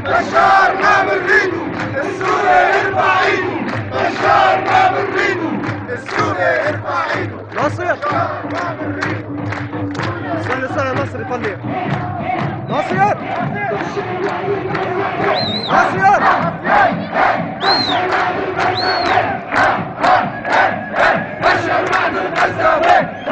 بشار ما بنريدو السوري يرفع ايده بشار ما بنريدو السوري يرفع ايده ناصر بشار ما بنريدو استنى ناصر يطلع ناصر ناصر بشار بعد الغزاوي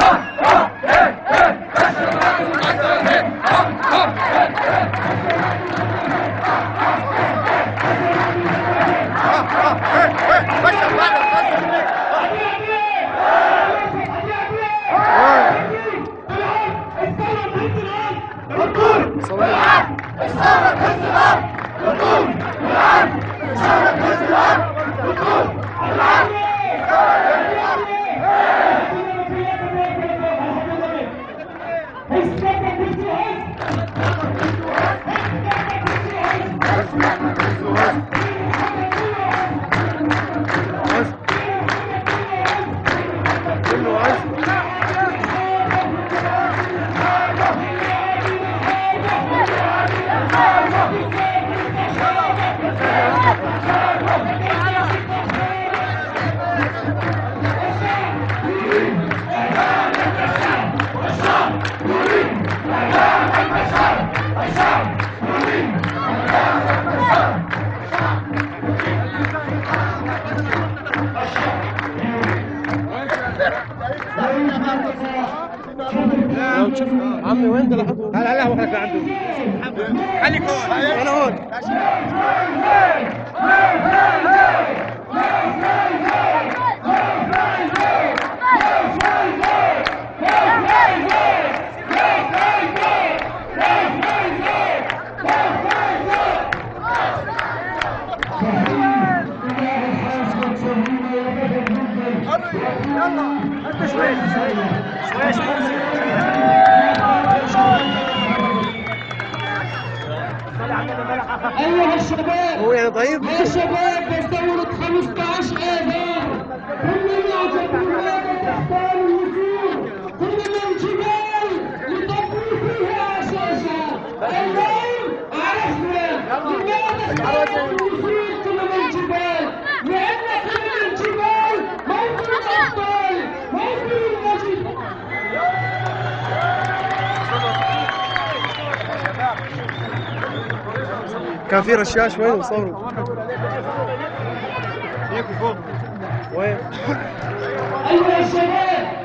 عمي وين ده لحظه؟ لا هو خليك عنده. خليك هون. انا هون. يلا انت شوي ايها الشباب هو يعني طيب؟ يا شباب بثورة 15 اذار كلنا يعجبون تختار الوصول كلنا الجبال لتبني فيها اساسا اليوم عرفنا لماذا اختار الوصول كلنا الجبال لان كلنا الجبال موطن الابطال موطن المجد. كان في رشاش وين وصوروا؟ هيك فوق وين؟ ايها الشباب